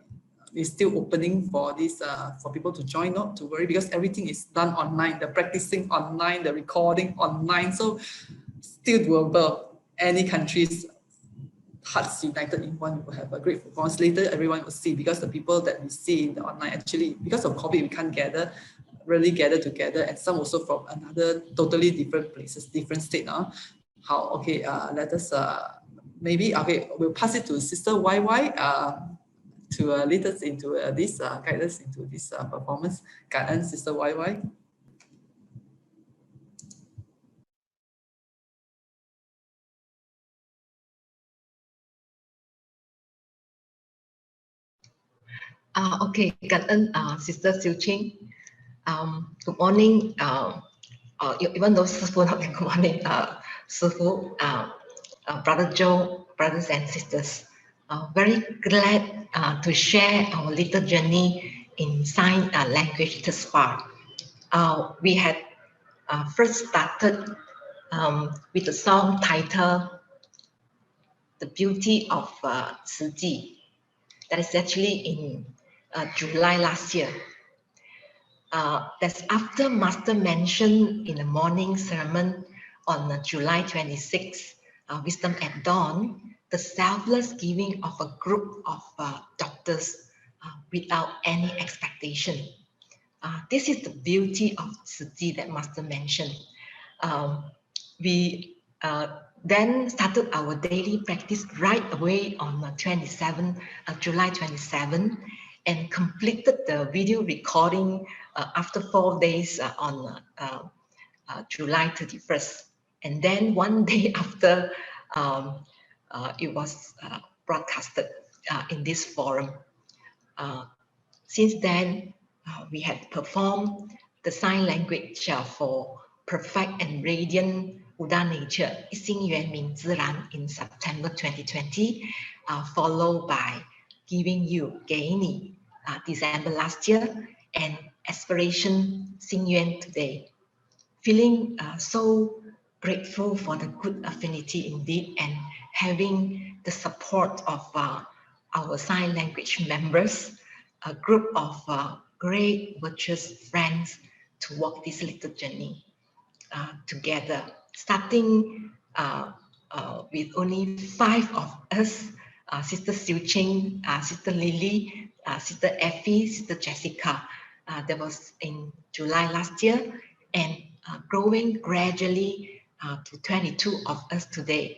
It's still opening for this for people to join. Not to worry, because everything is done online. The practicing online, the recording online. So still doable. Any countries, hearts united in one, will have a great performance. Later, everyone will see, because the people that we see in the online, actually, because of COVID, we can't really gather together, and some also from another totally different places, different state. How? Okay, let us maybe, okay, we'll pass it to SisYY to lead us into this, guide us into this performance.感恩 SisYY. Okay, cảm ơn Sister Tzu Chi. Good morning. Even though Sister not good morning, Sifu, Brother Joe, brothers and sisters. Very glad to share our little journey in sign language thus far. We had first started with the song title, The Beauty of Tzu Chi. That is actually in July last year. That's after Master mentioned in the morning sermon on July 26, Wisdom at Dawn, the selfless giving of a group of doctors without any expectation. This is the beauty of Tzu Chi that Master mentioned. We then started our daily practice right away on July 27, and completed the video recording after 4 days on July 31st. And then 1 day after it was broadcasted in this forum. Since then, we had performed the sign language for perfect and radiant Buddha nature, 心圆明自然 in September 2020, followed by giving you 给你 December last year, and aspiration 心愿 today. Feeling so grateful for the good affinity indeed, and having the support of our sign language members, a group of great virtuous friends to walk this little journey together. Starting with only 5 of us Sister Tzu Chi, Sister Lily, Sister Effie, Sister Jessica. That was in July last year, and growing gradually to 22 of us today,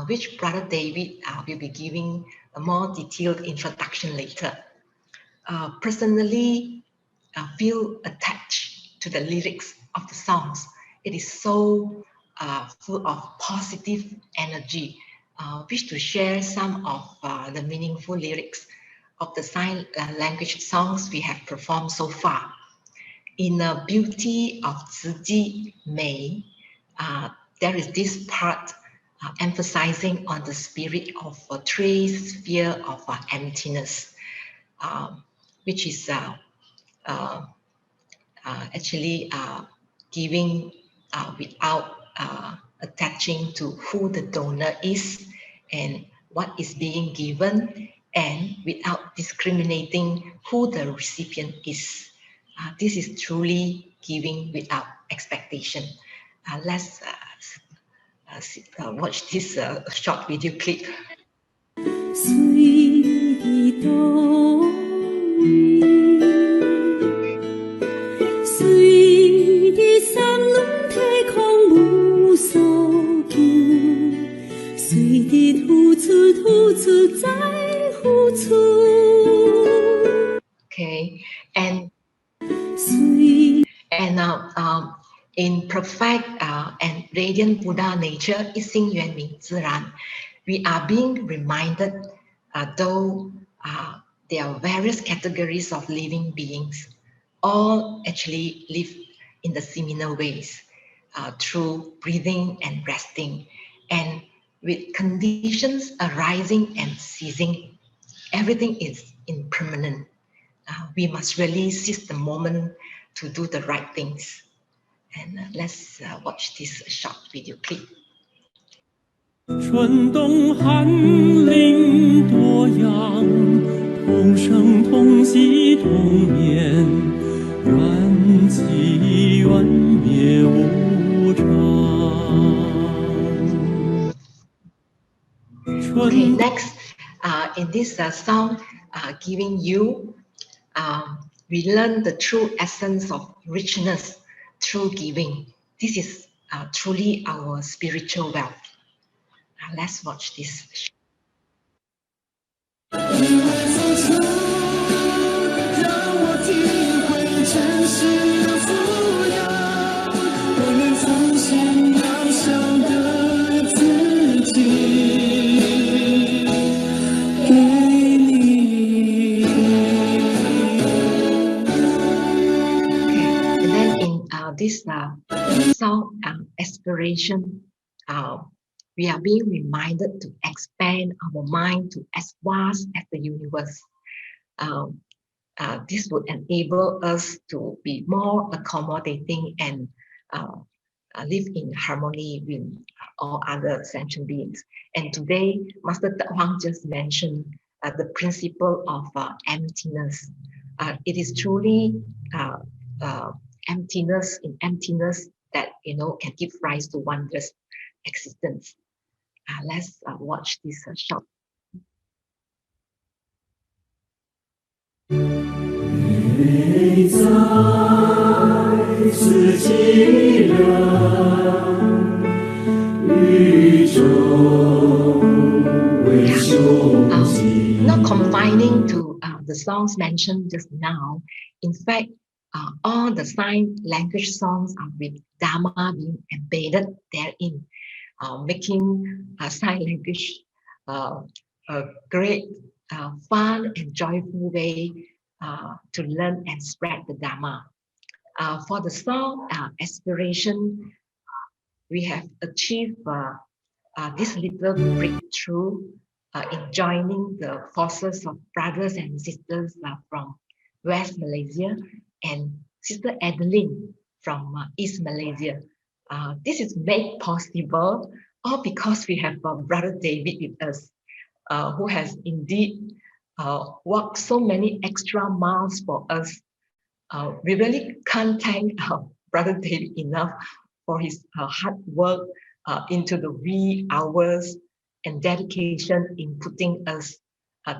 which Brother David will be giving a more detailed introduction later. Personally, I feel attached to the lyrics of the songs. It is so full of positive energy. Wish to share some of the meaningful lyrics of the sign language songs we have performed so far. In the beauty of Tzu Chi Mei, there is this part emphasizing on the spirit of a three sphere of emptiness, which is actually giving without attaching to who the donor is and what is being given, and without discriminating who the recipient is. This is truly giving without expectation. Let's watch this short video clip. Okay, and in perfect and radiant Buddha nature, 一心圆明自然, we are being reminded, though there are various categories of living beings, all actually live in the similar ways, through breathing and resting, and with conditions arising and ceasing. Everything is impermanent. We must really seize the moment to do the right things. And let's watch this short video clip. 春冬寒林多样，同生同息同眠，缘起缘灭无常。 Okay, next, in this song, giving you, we learn the true essence of richness through giving. This is truly our spiritual wealth. Let's watch this. This song aspiration, we are being reminded to expand our mind to as vast as the universe. This would enable us to be more accommodating and live in harmony with all other sentient beings. And today, MasterDeHuang just mentioned the principle of emptiness. It is truly emptiness in emptiness that can give rise to wondrous existence. Let's watch this short. Not confining to the songs mentioned just now. In fact, all the sign language songs are with Dharma being embedded therein, making sign language a great, fun and joyful way to learn and spread the Dharma. For the song aspiration, we have achieved this little breakthrough in joining the forces of brothers and sisters from West Malaysia and Sister Adeline from East Malaysia. This is made possible all because we have Brother David with us, who has indeed walked so many extra miles for us. We really can't thank Brother David enough for his hard work into the wee hours and dedication in putting us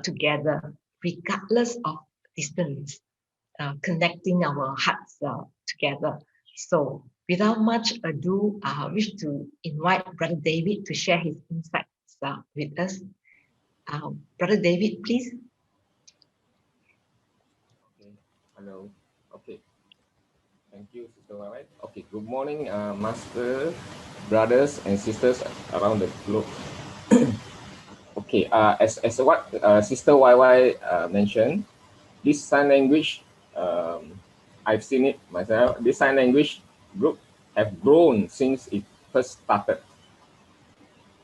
together, regardless of distance, connecting our hearts together. So without much ado, I wish to invite Brother David to share his insights with us. Brother David, please. Okay. Hello. Okay. Thank you, Sister YY. Okay. Good morning, Master, brothers and sisters around the globe. Okay. As what Sister YY mentioned, this sign language, I've seen it myself. This sign language group have grown since it first started,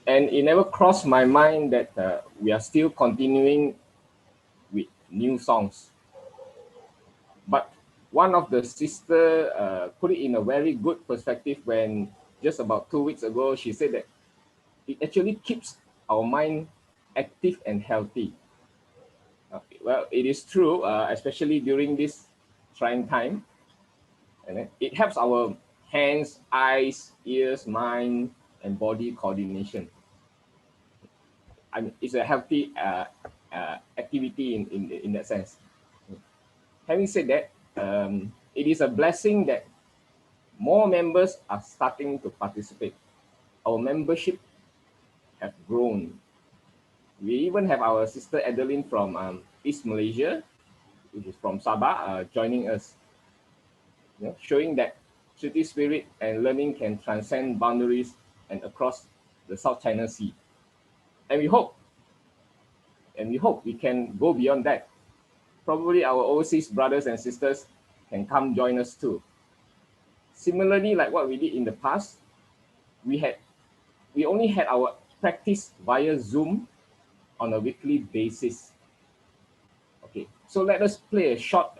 and it never crossed my mind that we are still continuing with new songs. But one of the sister put it in a very good perspective when just about 2 weeks ago, she said that it actually keeps our mind active and healthy. Well, it is true, especially during this trying time. And it helps our hands, eyes, ears, mind, and body coordination. I mean, it's a healthy activity in that sense. Having said that, it is a blessing that more members are starting to participate. Our membership have grown. We even have our sister Adeline from East Malaysia, which is from Sabah, joining us, showing that city spirit and learning can transcend boundaries and across the South China Sea. And we hope we can go beyond that. Probably our overseas brothers and sisters can come join us too. Similarly, like what we did in the past, we only had our practice via Zoom on a weekly basis. Okay, so let us play a short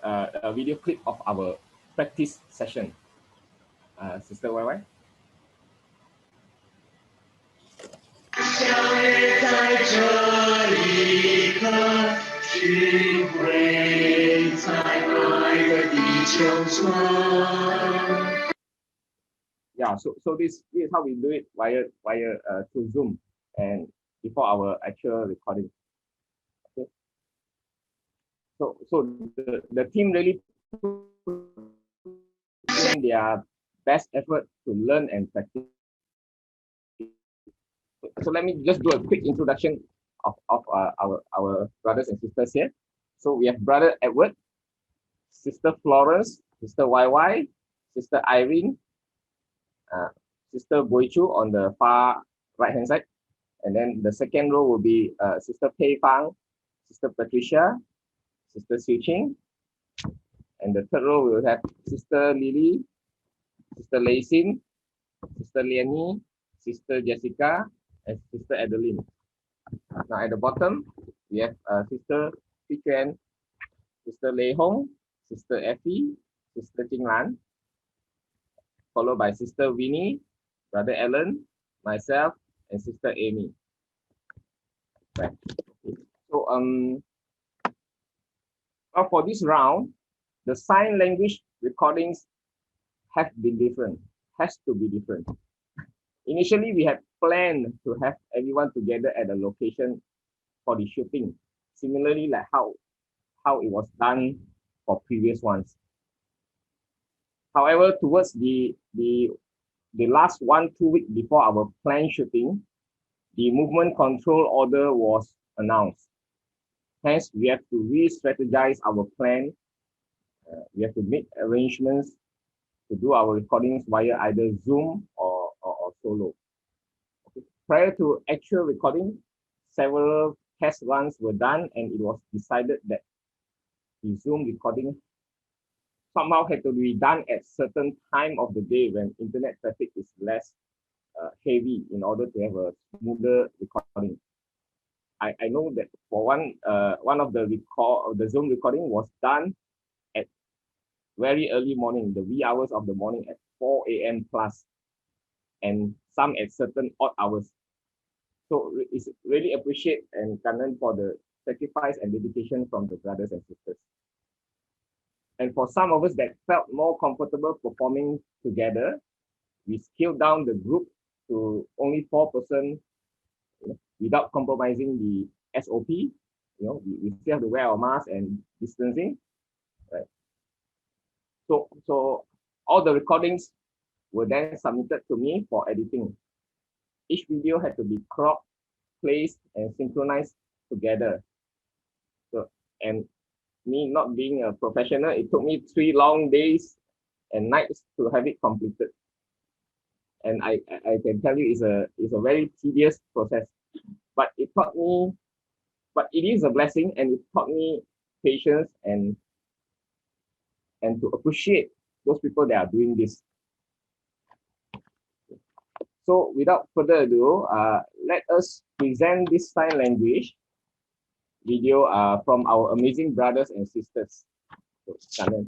video clip of our practice session. Sister YY. 在这一刻，寻回在爱的地球村。 Yeah, so this is how we do it via through Zoom and before our actual recording. Okay. So the team really put in their best effort to learn and practice. So let me just do a quick introduction of our brothers and sisters here. So we have Brother Edward, Sister Florence, Sister YY, Sister Irene, Sister Boichu on the far right hand side, and then the second row will be Sister Pei Fang, Sister Patricia, Sister Tzu Chi, and the third row we will have Sister Lily, Sister Lacin, Sister Liani, Sister Jessica, and Sister Adeline. Now at the bottom we have Sister Pi Chuan, Sister Lei Hong, Sister Effie, Sister Jing Lan, followed by Sister Winnie, Brother Alan, myself, and Sister Amy. Right. So well, for this round, the sign language recordings have been different, has to be different. Initially, we had planned to have everyone together at a location for the shooting, similarly like how it was done for previous ones. However, towards the last 1-2 weeks before our planned shooting, the movement control order was announced. Hence, we have to re-strategize our plan. We have to make arrangements to do our recordings via either Zoom or solo. Okay. Prior to actual recording, several test runs were done, and it was decided that the Zoom recording somehow had to be done at certain time of the day when internet traffic is less heavy in order to have a smoother recording. I know that for one of the Zoom recording was done at very early morning, the wee hours of the morning at 4 a.m. plus, and some at certain odd hours. So it's really appreciate and kanan for the sacrifice and dedication from the brothers and sisters. And for some of us that felt more comfortable performing together, we scaled down the group to only 4 persons with without compromising the SOP. You know, we still have to wear our mask and distancing, right? So all the recordings were then submitted to me for editing. Each video had to be cropped, placed, and synchronized together. So, and me not being a professional, it took me 3 long days and nights to have it completed. And I can tell you it's a very tedious process, but it taught me, but it is a blessing, and it taught me patience and to appreciate those people that are doing this. So without further ado, let us present this sign language video from our amazing brothers and sisters. So,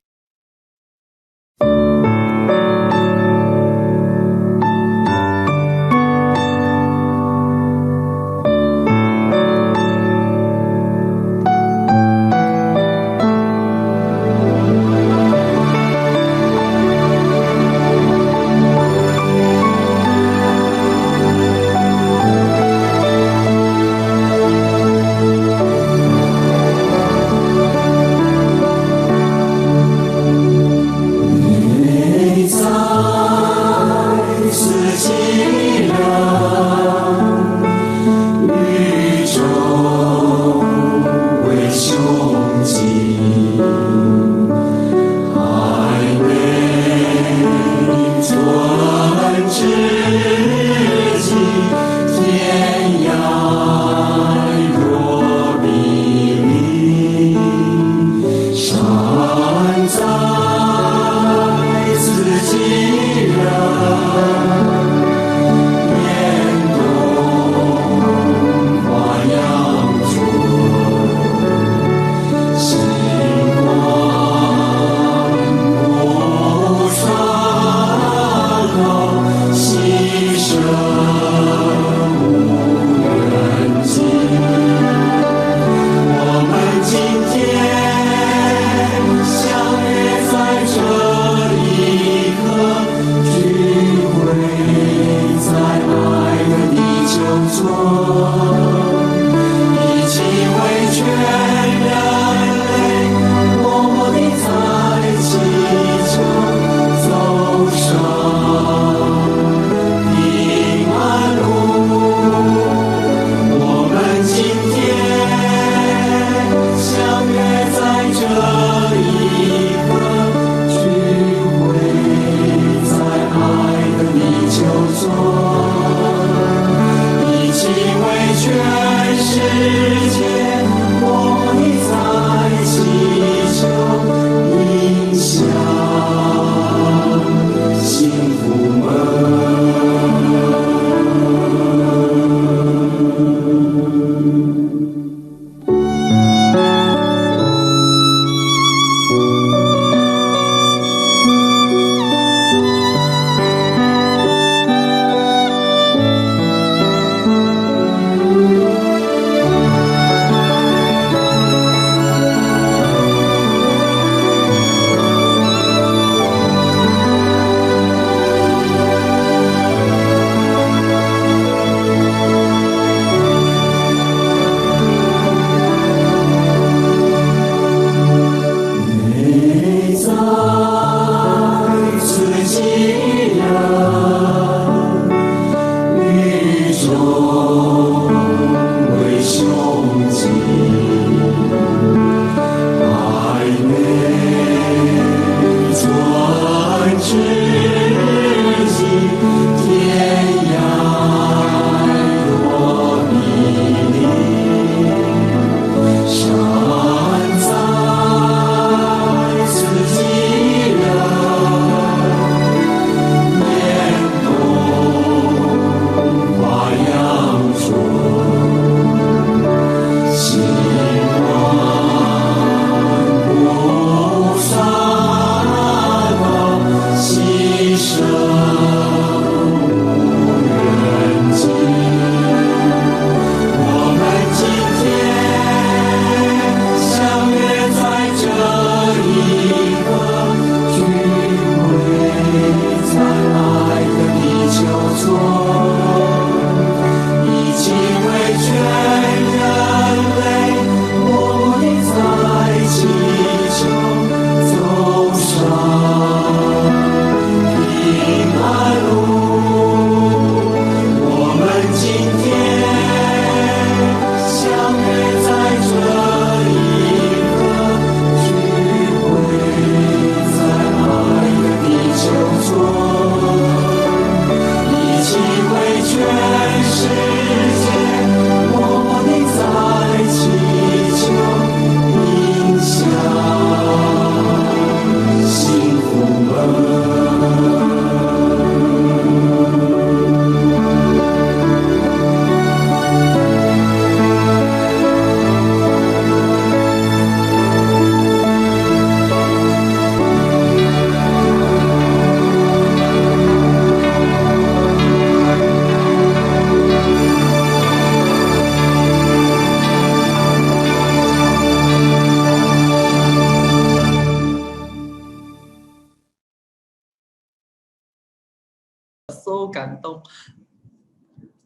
so 感动.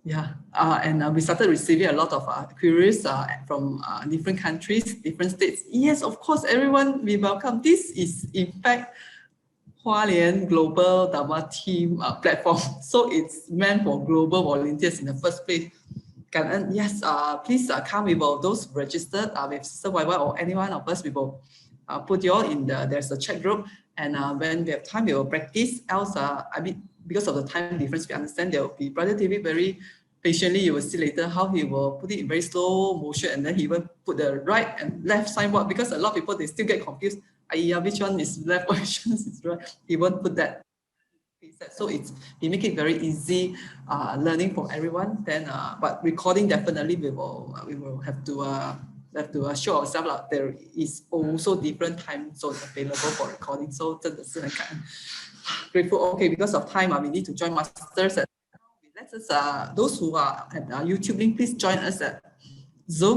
Yeah, and we started receiving a lot of queries from different countries, different states. Yes, of course, everyone, we welcome. This is, in fact, Hualien Global Dharma Team platform. So it's meant for global volunteers in the first place. Yes, please come. We will, those registered with SisYY or any one of us, we will put you all in there's a chat group. And when we have time, we will practice. Else, I mean, because of the time difference, we understand there will be BroDavid very patiently. You will see later how he will put it in very slow motion, and then he will put the right and left signboard, because a lot of people, they still get confused. Which one is left, which one is right? He won't put that. So we make it very easy learning for everyone. Then, but recording definitely we will have to show ourselves that there is also different time zones available for recording. So 真的是很感恩 grateful. Okay, because of time, we need to join masters. Let us those who are at YouTube link, please join us at Zoom.